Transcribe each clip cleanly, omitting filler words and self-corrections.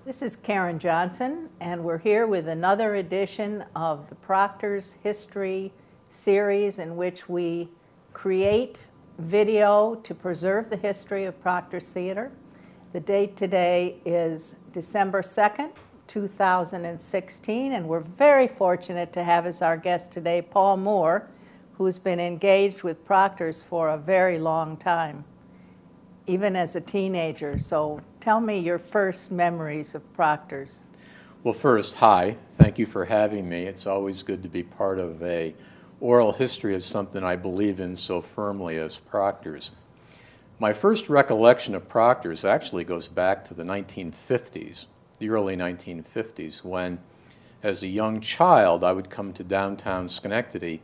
This is Karen Johnson, and we're here with another edition of the Proctors History series in which we create video to preserve the history of Proctors Theater. The date today is December 2nd, 2016, and we're very fortunate to have as our guest today Paul Moore, who's been engaged with Proctors for a very long time, even as a teenager. So tell me your first memories of Proctors. Well, first, hi. Thank you for having me. It's always good to be part of a oral history of something I believe in so firmly as Proctors. My first recollection of Proctors actually goes back to the 1950s, the early 1950s, when, as a young child, I would come to downtown Schenectady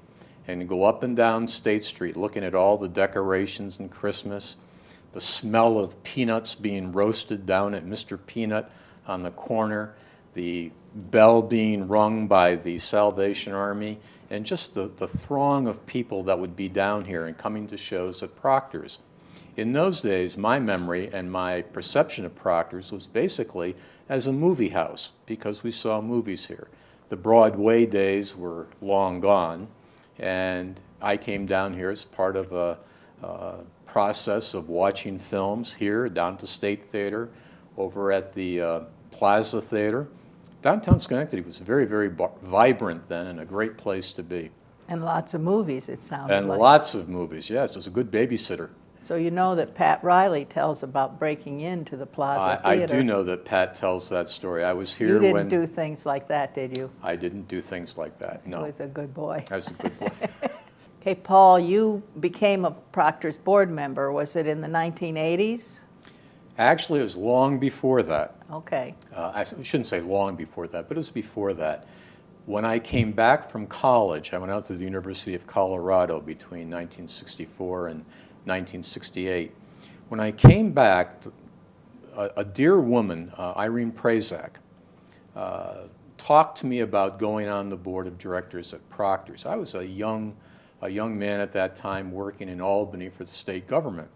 and go up and down State Street looking at all the decorations and Christmas, the smell of peanuts being roasted down at Mr. Peanut on the corner, the bell being rung by the Salvation Army, and just the throng of people that would be down here and coming to shows at Proctors. In those days, my memory and my perception of Proctors was basically as a movie house, because we saw movies here. The Broadway days were long gone, and I came down here as part of a process of watching films here, down to State Theater, over at the Plaza Theater. Downtown Schenectady was very, very vibrant then, and a great place to be. And lots of movies, it sounded And like. lots of movies, yes. It was a good babysitter. So you know that Pat Riley tells about breaking into the Plaza I Theater. do know that Pat tells that story. I was here You didn't when... do things like that, did you? I didn't do things like that, no. He was a good boy. I was a good boy. Okay, Paul, you became a Proctors board member. Was it in the 1980s? Actually, it was long before that. Okay. I shouldn't say long before that, but it was before that. When I came back from college, I went out to the University of Colorado between 1964 and 1968. When I came back, a dear woman, Irene Prazak, talked to me about going on the board of directors at Proctors. I was a young man at that time working in Albany for the state government.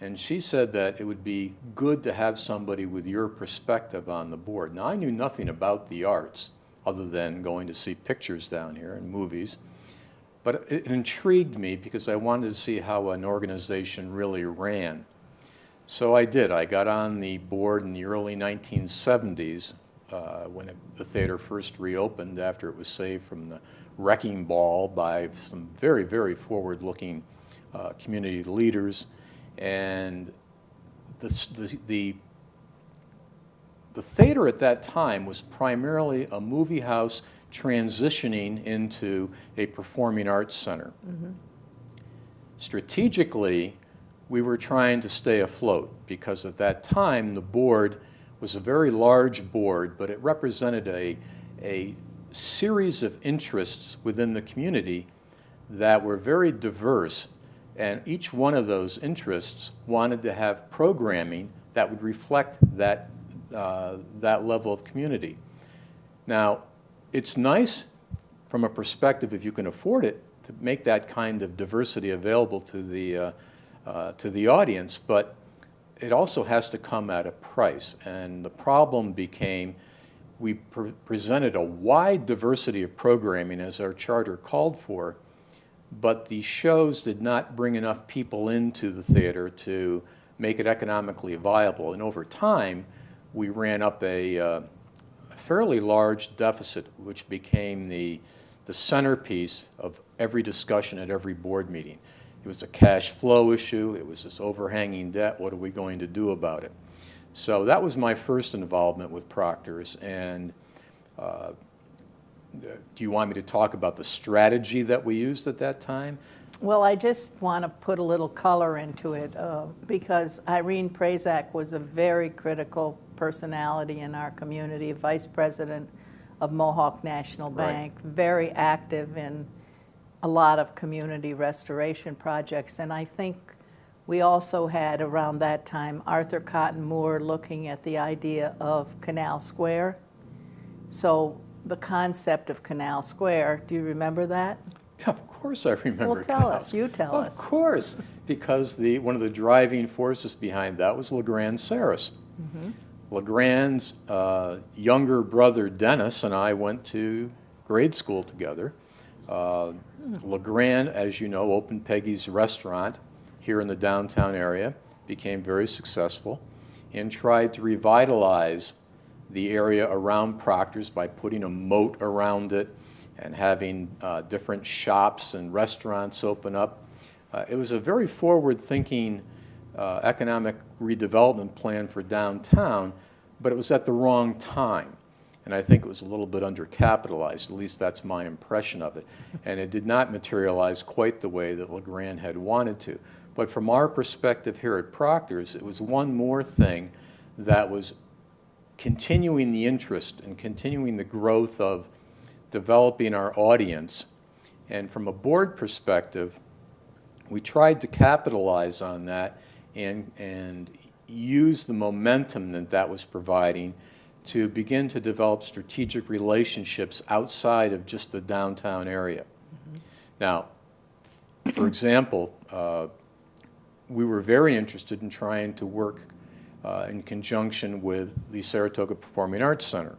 And she said that it would be good to have somebody with your perspective on the board. Now, I knew nothing about the arts other than going to see pictures down here and movies. But it intrigued me because I wanted to see how an organization really ran. So I did. I got on the board in the early 1970s when the theater first reopened after it was saved from the wrecking ball by some very, very forward-looking community leaders. And the theater at that time was primarily a movie house transitioning into a performing arts center. Mm-hmm. Strategically, we were trying to stay afloat because at that time the board was a very large board, but it represented a series of interests within the community that were very diverse, and each one of those interests wanted to have programming that would reflect that level of community. Now, it's nice from a perspective, if you can afford it, to make that kind of diversity available to the audience, but it also has to come at a price. And the problem became we presented a wide diversity of programming as our charter called for, but the shows did not bring enough people into the theater to make it economically viable. And over time, we ran up a fairly large deficit, which became the centerpiece of every discussion at every board meeting. It was a cash flow issue. It was this overhanging debt. What are we going to do about it? So that was my first involvement with Proctors. And do you want me to talk about the strategy that we used at that time? Well, I just want to put a little color into it because Irene Prazak was a very critical personality in our community, vice president of Mohawk National Bank, right. Very active in a lot of community restoration projects. And I think we also had around that time Arthur Cotton Moore looking at the idea of Canal Square. So the concept of Canal Square, do you remember that? Of course I remember. Well, tell us. You tell us. Of course, because one of the driving forces behind that was LeGrand Saris. Mm-hmm. LeGrand's younger brother Dennis and I went to grade school together. LeGrand, as you know, opened Peggy's restaurant here in the downtown area, became very successful, and tried to revitalize the area around Proctors by putting a moat around it and having different shops and restaurants open up. It was a very forward-thinking economic redevelopment plan for downtown, but it was at the wrong time. And I think it was a little bit undercapitalized, at least that's my impression of it. And it did not materialize quite the way that LeGrand had wanted to. But from our perspective here at Proctors, it was one more thing that was continuing the interest and continuing the growth of developing our audience. And from a board perspective, we tried to capitalize on that and use the momentum that that was providing to begin to develop strategic relationships outside of just the downtown area. Mm-hmm. Now, for example, we were very interested in trying to work in conjunction with the Saratoga Performing Arts Center.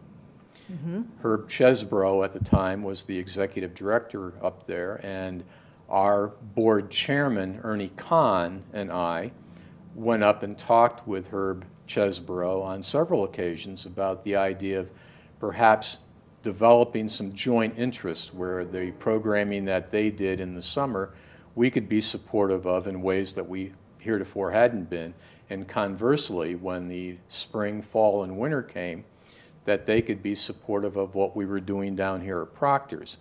Mm-hmm. Herb Chesbrough at the time was the executive director up there, and our board chairman, Ernie Kahn, and I went up and talked with Herb Chesbrough on several occasions about the idea of perhaps developing some joint interests where the programming that they did in the summer we could be supportive of in ways that we heretofore hadn't been, and conversely, when the spring, fall, and winter came, that they could be supportive of what we were doing down here at Proctors.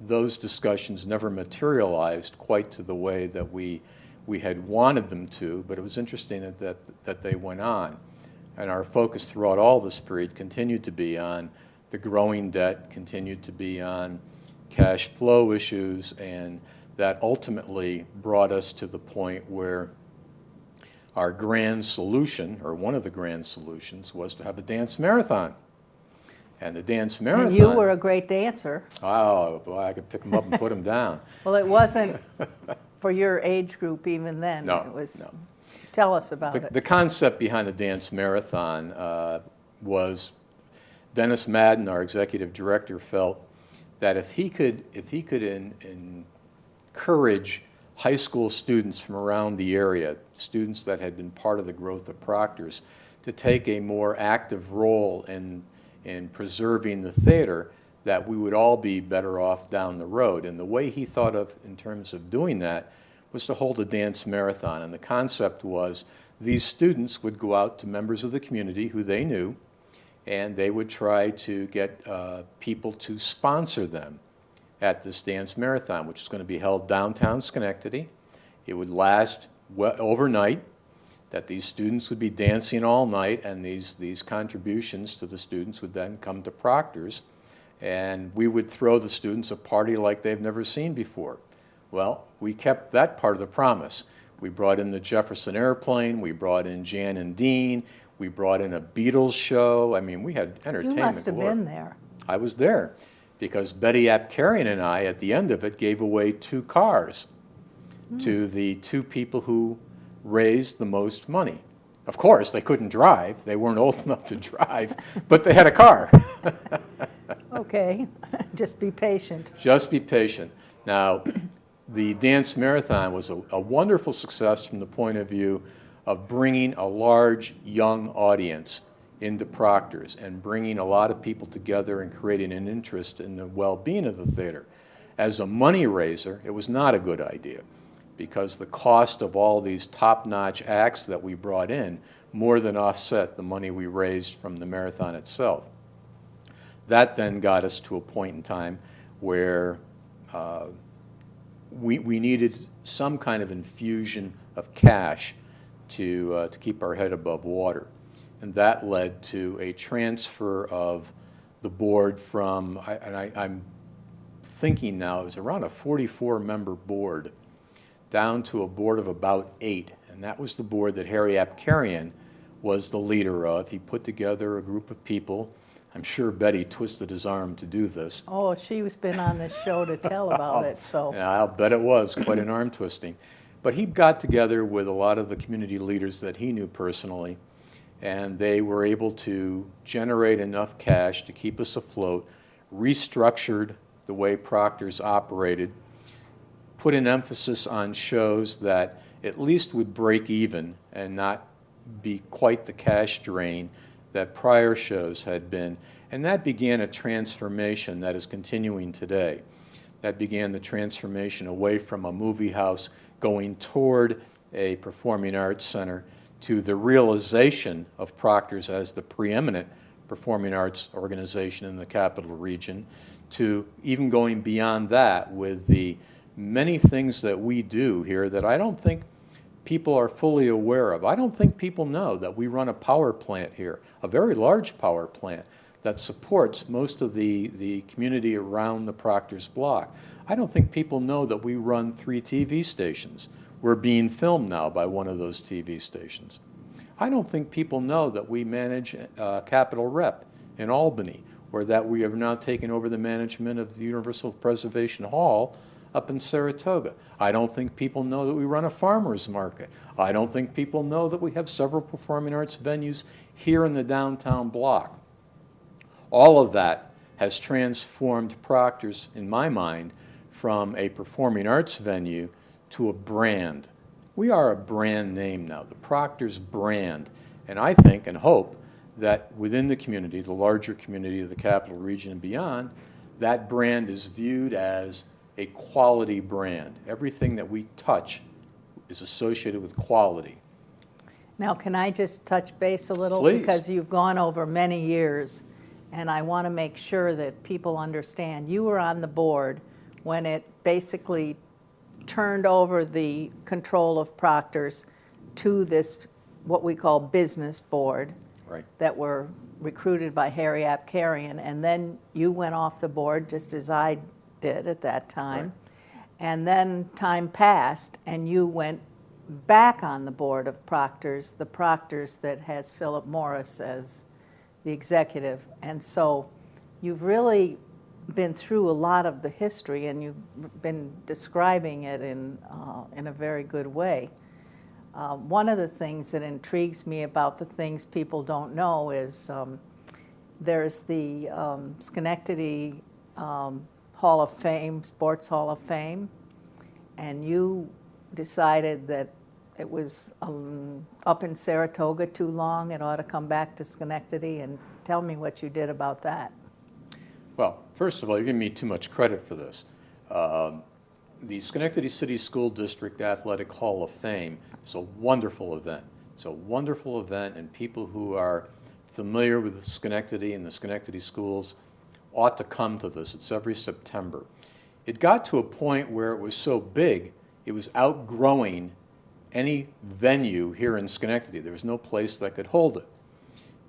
Those discussions never materialized quite to the way that we had wanted them to, but it was interesting that they went on. And our focus throughout all this period continued to be on the growing debt, continued to be on cash flow issues, and that ultimately brought us to the point where our grand solution, or one of the grand solutions, was to have a dance marathon. And the dance marathon... And you were a great dancer. Oh, boy, I could pick them up and put them down. Well, it wasn't for your age group even then. No, it was. no. Tell us about it. The concept behind the dance marathon was Dennis Madden, our executive director, felt that if he could encourage high school students from around the area, students that had been part of the growth of Proctors, to take a more active role in preserving the theater, that we would all be better off down the road. And the way he thought of in terms of doing that was to hold a dance marathon. And the concept was these students would go out to members of the community who they knew, and they would try to get people to sponsor them at this dance marathon, which is going to be held downtown Schenectady. It would last overnight, that these students would be dancing all night, and these contributions to the students would then come to Proctors, and we would throw the students a party like they've never seen before. Well, we kept that part of the promise. We brought in the Jefferson Airplane, we brought in Jan and Dean, we brought in a Beatles show. I mean, we had entertainment. You must have galore. been there. I was there, because Betty Apkarian and I, at the end of it, gave away 2 cars to the 2 people who raised the most money. Of course, they couldn't drive. They weren't old enough to drive, but they had a car. Okay, just be patient. Just be patient. Now, the dance marathon was a wonderful success from the point of view of bringing a large young audience into Proctors and bringing a lot of people together and creating an interest in the well-being of the theater. As a money raiser, it was not a good idea, because the cost of all these top-notch acts that we brought in more than offset the money we raised from the marathon itself. That then got us to a point in time where we needed some kind of infusion of cash to keep our head above water. And that led to a transfer of the board from, I'm thinking now, it was around a 44-member board down to a board of about 8. And that was the board that Harry Apkarian was the leader of. He put together a group of people. I'm sure Betty twisted his arm to do this. Oh, she's been on this show to tell about it, so. Yeah, I'll bet it was quite an arm twisting. But he got together with a lot of the community leaders that he knew personally, and they were able to generate enough cash to keep us afloat, restructured the way Proctors operated, put an emphasis on shows that at least would break even and not be quite the cash drain that prior shows had been. And that began a transformation that is continuing today. That began the transformation away from a movie house going toward a performing arts center to the realization of Proctors as the preeminent performing arts organization in the capital region, to even going beyond that with the many things that we do here that I don't think people are fully aware of. I don't think people know that we run a power plant here, a very large power plant that supports most of the community around the Proctors block. I don't think people know that we run 3 TV stations. We're being filmed now by one of those TV stations. I don't think people know that we manage Capitol Rep in Albany, or that we have now taken over the management of the Universal Preservation Hall up in Saratoga. I don't think people know that we run a farmer's market. I don't think people know that we have several performing arts venues here in the downtown block. All of that has transformed Proctors, in my mind, from a performing arts venue to a brand. We are a brand name now, the Proctors brand. And I think and hope that within the community, the larger community of the capital region and beyond, that brand is viewed as a quality brand. Everything that we touch is associated with quality. Now, can I just touch base a little? Please. Because you've gone over many years, and I want to make sure that people understand. You were on the board when it basically turned over the control of Proctors to this, what we call business board, Right. that were recruited by Harry Apkarian, and then you went off the board just as I did at that time. Right. And then time passed, and you went back on the board of Proctors, the Proctors that has Philip Morris as the executive. And so you've really been through a lot of the history, and you've been describing it in a very good way. One of the things that intrigues me about the things people don't know is there's the Schenectady Hall of Fame, Sports Hall of Fame, and you decided that it was up in Saratoga too long, it ought to come back to Schenectady, and tell me what you did about that. Well, first of all, you're giving me too much credit for this. The Schenectady City School District Athletic Hall of Fame is a wonderful event. It's a wonderful event, and people who are familiar with Schenectady and the Schenectady schools ought to come to this. It's every September. It got to a point where it was so big, it was outgrowing any venue here in Schenectady. There was no place that could hold it.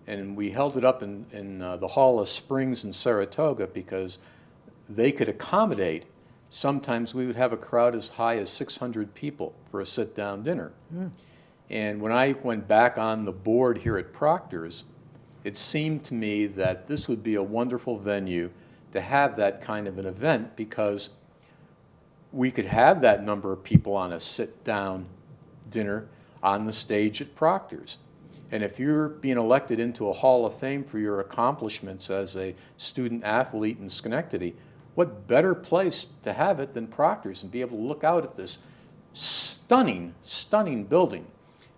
And we held it up in the Hall of Springs in Saratoga because they could accommodate. Sometimes we would have a crowd as high as 600 people for a sit-down dinner. And when I went back on the board here at Proctors, it seemed to me that this would be a wonderful venue to have that kind of an event, because we could have that number of people on a sit-down dinner on the stage at Proctors. And if you're being elected into a Hall of Fame for your accomplishments as a student athlete in Schenectady, what better place to have it than Proctors, and be able to look out at this stunning, stunning building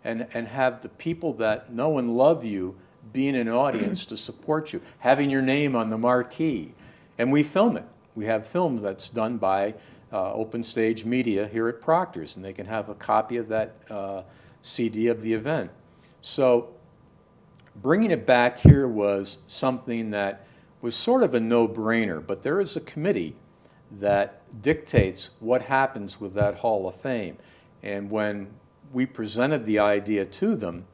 and have the people that know and love you be in an audience to support you, having your name on the marquee. And we film it. We have films that's done by Open Stage Media here at Proctors, and they can have a copy of that CD of the event. So bringing it back here was something that was sort of a no-brainer, but there is a committee that dictates what happens with that Hall of Fame. And when we presented the idea to them,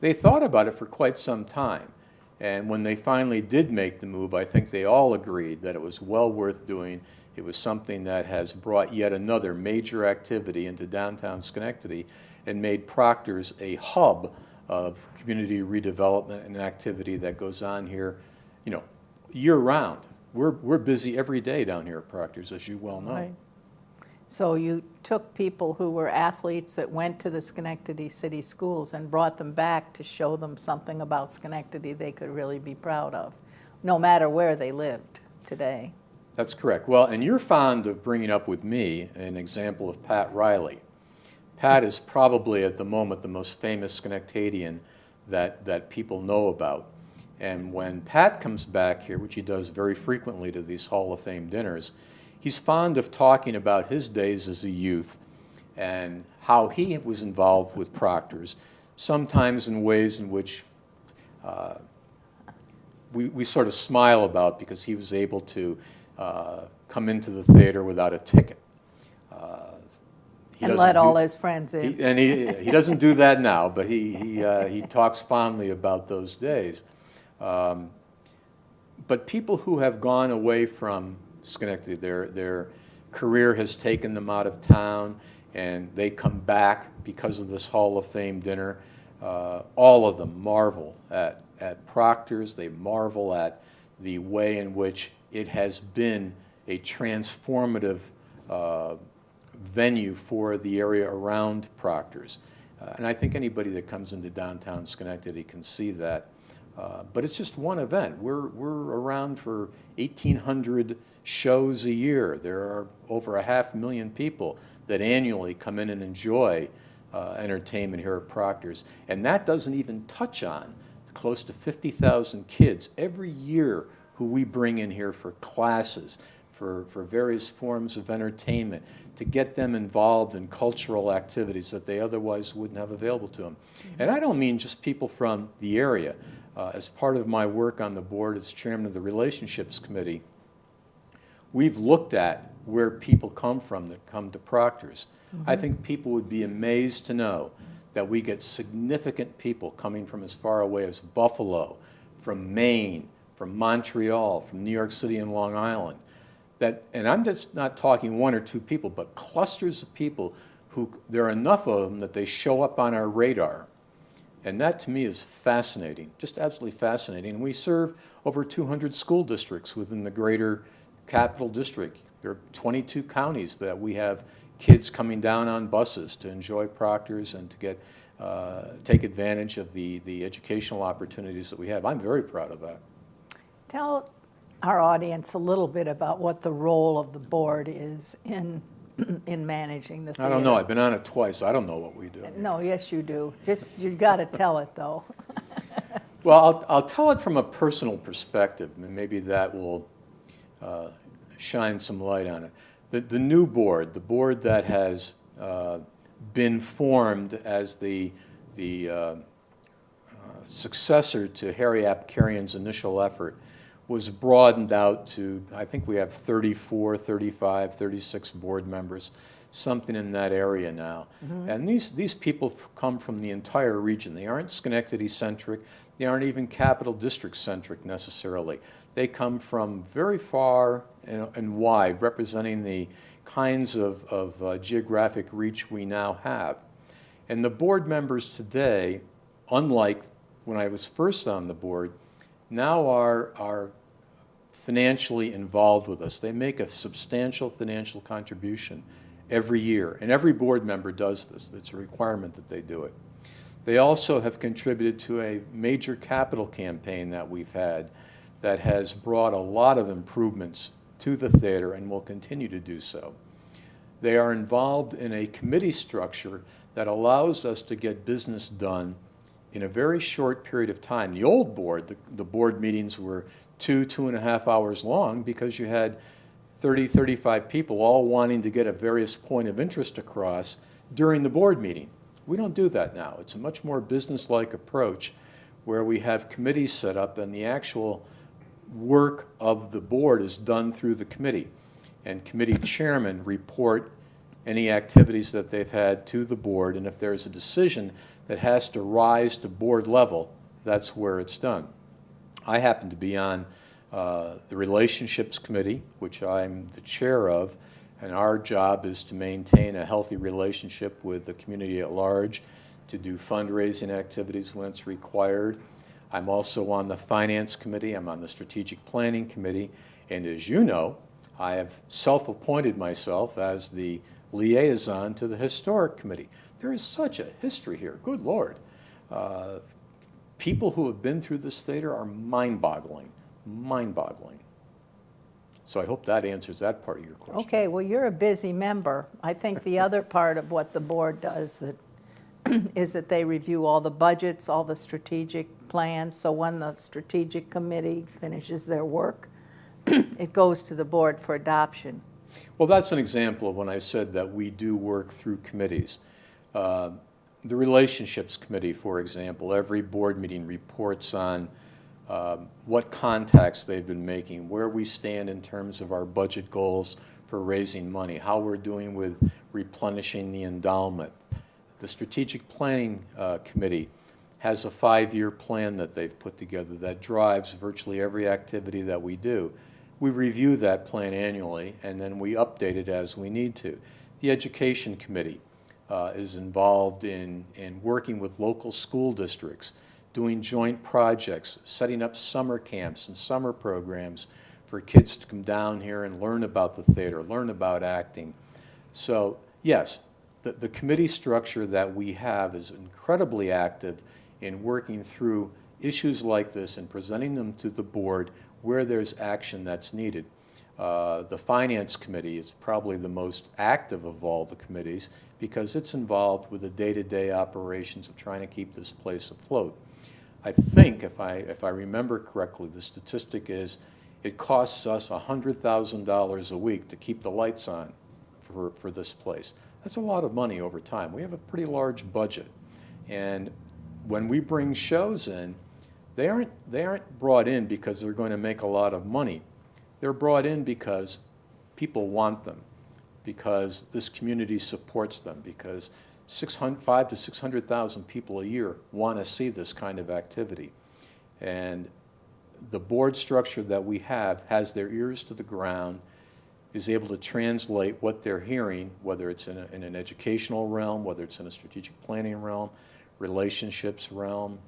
they thought about it for quite some time. And when they finally did make the move, I think they all agreed that it was well worth doing. It was something that has brought yet another major activity into downtown Schenectady and made Proctors a hub of community redevelopment and activity that goes on here, you know, year-round. We're busy every day down here at Proctors, as you well know. Right. So you took people who were athletes that went to the Schenectady City Schools and brought them back to show them something about Schenectady they could really be proud of, no matter where they lived today. That's correct. Well, and you're fond of bringing up with me an example of Pat Riley. Pat is probably at the moment the most famous Schenectadian that people know about. And when Pat comes back here, which he does very frequently to these Hall of Fame dinners, he's fond of talking about his days as a youth and how he was involved with Proctors, sometimes in ways in which we sort of smile about, because he was able to come into the theater without a ticket. And let all his friends in. He doesn't do that now, but he talks fondly about those days. But people who have gone away from Schenectady, their career has taken them out of town, and they come back because of this Hall of Fame dinner. All of them marvel at Proctors. They marvel at the way in which it has been a transformative venue for the area around Proctors. And I think anybody that comes into downtown Schenectady can see that. But it's just one event. We're around for 1,800 shows a year. There are over 500,000 people that annually come in and enjoy entertainment here at Proctors. And that doesn't even touch on close to 50,000 kids every year who we bring in here for classes, for various forms of entertainment, to get them involved in cultural activities that they otherwise wouldn't have available to them. And I don't mean just people from the area. As part of my work on the board as chairman of the Relationships Committee, we've looked at where people come from that come to Proctors. I think people would be amazed to know that we get significant people coming from as far away as Buffalo, from Maine, from Montreal, from New York City and Long Island. And I'm just not talking one or two people, but clusters of people who, there are enough of them that they show up on our radar. And that to me is fascinating, just absolutely fascinating. And we serve over 200 school districts within the greater Capital District. There are 22 counties that we have kids coming down on buses to enjoy Proctors and to get take advantage of the educational opportunities that we have. I'm very proud of that. Tell our audience a little bit about what the role of the board is in managing the theater. I don't know. I've been on it twice. I don't know what we do. No, yes, you do. Just, you got to tell it, though. Well, I'll tell it from a personal perspective, and maybe that will shine some light on it. The new board, the board that has been formed as the successor to Harry Apkarian's initial effort, was broadened out to, I think we have 34, 35, 36 board members, something in that area now. And these people come from the entire region. They aren't Schenectady-centric. They aren't even Capital District-centric necessarily. They come from very far and wide, representing the kinds of geographic reach we now have. And the board members today, unlike when I was first on the board, now are financially involved with us. They make a substantial financial contribution every year, and every board member does this. It's a requirement that they do it. They also have contributed to a major capital campaign that we've had that has brought a lot of improvements to the theater and will continue to do so. They are involved in a committee structure that allows us to get business done in a very short period of time. The old board, the board meetings were 2.5 hours long because you had 30, 35 people all wanting to get a various point of interest across during the board meeting. We don't do that now. It's a much more business-like approach where we have committees set up and the actual work of the board is done through the committee. And committee chairmen report any activities that they've had to the board, and if there's a decision that has to rise to board level, that's where it's done. I happen to be on the Relationships Committee, which I'm the chair of, and our job is to maintain a healthy relationship with the community at large, to do fundraising activities when it's required. I'm also on the Finance Committee, I'm on the Strategic Planning Committee, and as you know, I have self-appointed myself as the liaison to the Historic Committee. There is such a history here, good Lord. People who have been through this theater are mind-boggling, mind-boggling. So I hope that answers that part of your question. Okay, well, you're a busy member. I think the other part of what the board does that is that they review all the budgets, all the strategic plans. So when the strategic committee finishes their work, it goes to the board for adoption. Well, that's an example of when I said that we do work through committees. The Relationships Committee, for example, every board meeting reports on what contacts they've been making, where we stand in terms of our budget goals for raising money, how we're doing with replenishing the endowment. The Strategic Planning Committee has a 5-year plan that they've put together that drives virtually every activity that we do. We review that plan annually, and then we update it as we need to. The Education Committee is involved in working with local school districts, doing joint projects, setting up summer camps and summer programs for kids to come down here and learn about the theater, learn about acting. So yes, the committee structure that we have is incredibly active in working through issues like this and presenting them to the board where there's action that's needed. The Finance Committee is probably the most active of all the committees because it's involved with the day-to-day operations of trying to keep this place afloat. I think, if I remember correctly, the statistic is it costs us $100,000 a week to keep the lights on for this place. That's a lot of money over time. We have a pretty large budget. And when we bring shows in, they aren't brought in because they're going to make a lot of money. They're brought in because people want them, because this community supports them, because 500,000 to 600,000 people a year want to see this kind of activity. And the board structure that we have has their ears to the ground, is able to translate what they're hearing, whether it's in an educational realm, whether it's in a strategic planning realm, relationships realm,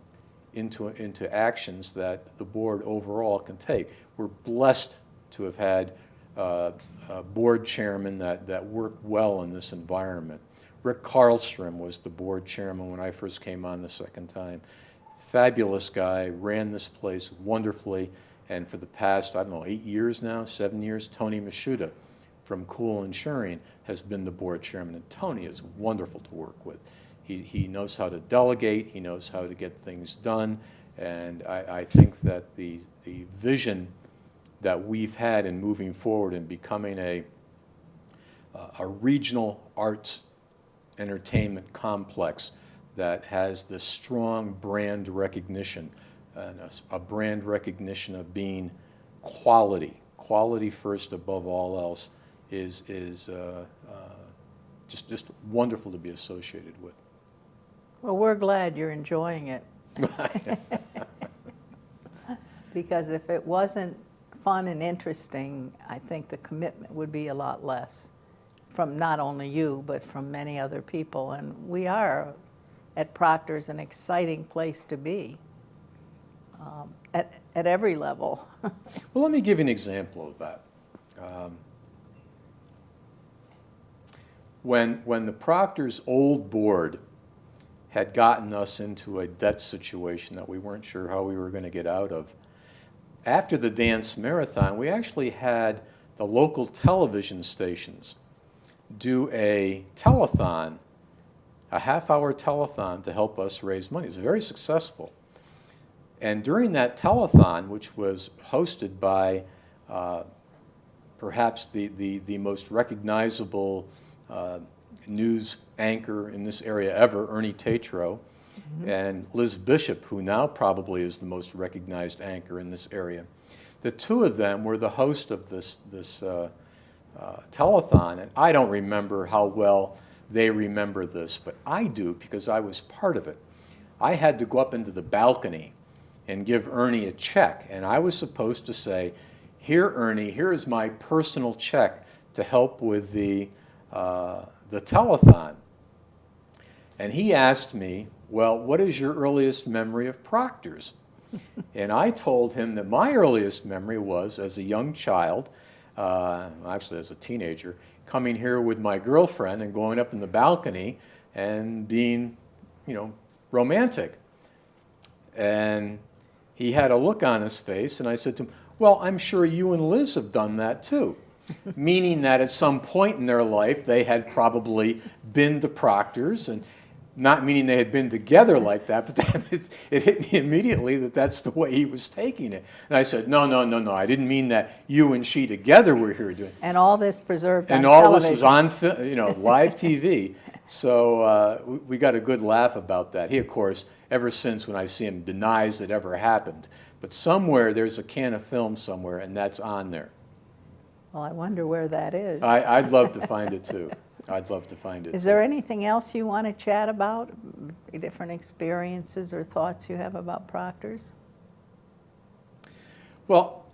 into actions that the board overall can take. We're blessed to have had board chairmen that work well in this environment. Rick Karlstrom was the board chairman when I first came on the second time. Fabulous guy, ran this place wonderfully, and for the past, I don't know, 8 years now, 7 years, Tony Mishuda from Cool Insuring has been the board chairman, and Tony is wonderful to work with. He knows how to delegate, he knows how to get things done, and I think that the vision that we've had in moving forward and becoming a regional arts entertainment complex that has this strong brand recognition, and a brand recognition of being quality first above all else, is just wonderful to be associated with. Well, we're glad you're enjoying it. Because if it wasn't fun and interesting, I think the commitment would be a lot less from not only you, but from many other people. And we are, at Proctors, an exciting place to be at every level. Well, let me give you an example of that. When the Proctors' old board had gotten us into a debt situation that we weren't sure how we were going to get out of, after the dance marathon, we actually had the local television stations do a telethon, a half-hour telethon to help us raise money. It was very successful. And during that telethon, which was hosted by perhaps the most recognizable news anchor in this area ever, Ernie Tatro, and Liz Bishop, who now probably is the most recognized anchor in this area. The two of them were the host of this telethon, and I don't remember how well they remember this, but I do because I was part of it. I had to go up into the balcony and give Ernie a check, and I was supposed to say, "Here, Ernie, here is my personal check to help with the telethon." And he asked me, "Well, what is your earliest memory of Proctors?" And I told him that my earliest memory was, as a young child, actually as a teenager, coming here with my girlfriend and going up in the balcony and being, romantic. And he had a look on his face, and I said to him, well, I'm sure you and Liz have done that too. Meaning that at some point in their life, they had probably been to Proctors, and not meaning they had been together like that, but it hit me immediately that that's the way he was taking it. And I said, no, I didn't mean that you and she together were here doing it. And all this preserved on And television. all this was on, live TV. So we got a good laugh about that. He, of course, ever since when I see him, denies it ever happened. But somewhere there's a can of film somewhere, and that's on there. Well, I wonder where that is. I'd love to find it too. I'd love to find it. Is there anything else you want to chat about? Different experiences or thoughts you have about Proctors? Well,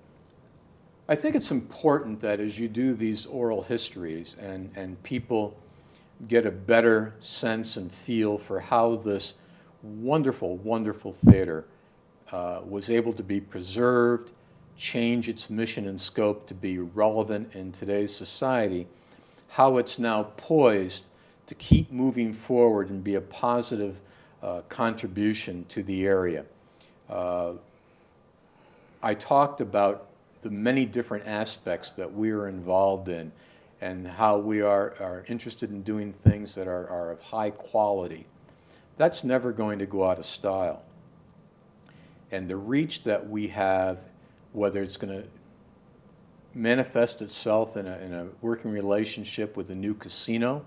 I think it's important that as you do these oral histories and people get a better sense and feel for how this wonderful, wonderful theater was able to be preserved, change its mission and scope to be relevant in today's society, how it's now poised to keep moving forward and be a positive contribution to the area. I talked about the many different aspects that we are involved in and how we are interested in doing things that are of high quality. That's never going to go out of style. And the reach that we have, whether it's going to manifest itself in a working relationship with a new casino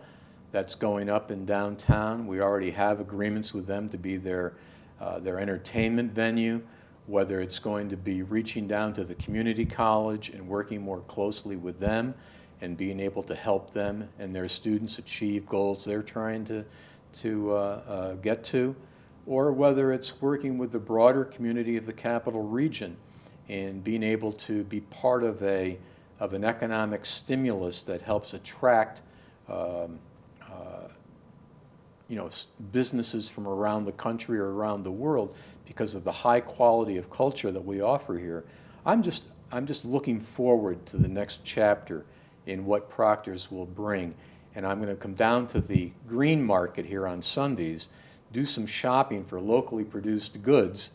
that's going up in downtown. We already have agreements with them to be their entertainment venue, whether it's going to be reaching down to the community college and working more closely with them and being able to help them and their students achieve goals they're trying to get to, or whether it's working with the broader community of the capital region and being able to be part of an economic stimulus that helps attract businesses from around the country or around the world because of the high quality of culture that we offer here. I'm just looking forward to the next chapter in what Proctors will bring. And I'm going to come down to the green market here on Sundays, do some shopping for locally produced goods,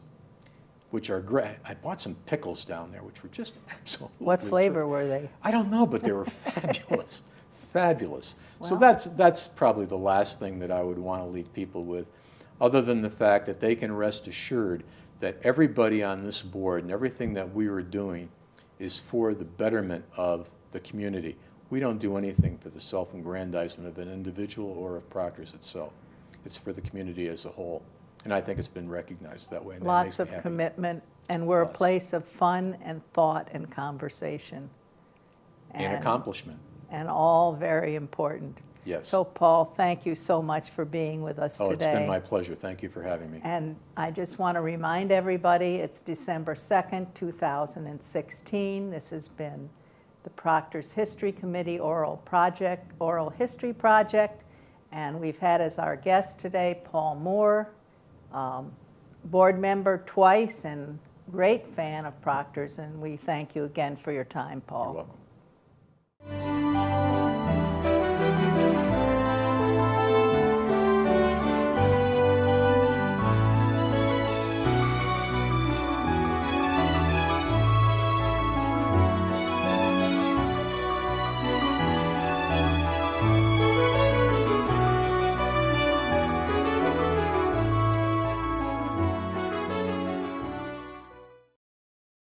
which are great. I bought some pickles down there, which were just absolutely What flavor were they? I don't know, but they were fabulous, fabulous. Well, So that's probably the last thing that I would want to leave people with, other than the fact that they can rest assured that everybody on this board and everything that we are doing is for the betterment of the community. We don't do anything for the self-aggrandizement of an individual or of Proctors itself. It's for the community as a whole. And I think it's been recognized that way. And Lots that of makes me happy. commitment, and we're a Lots. place of fun and thought and conversation. And accomplishment. And all very important. Yes. So, Paul, thank you so much for being with us today. It's been my pleasure. Thank you for having me. And I just want to remind everybody, it's December 2nd, 2016. This has been the Proctors History Committee Oral History Project. And we've had as our guest today Paul Moore, board member twice and great fan of Proctors. And we thank you again for your time, Paul. You're welcome.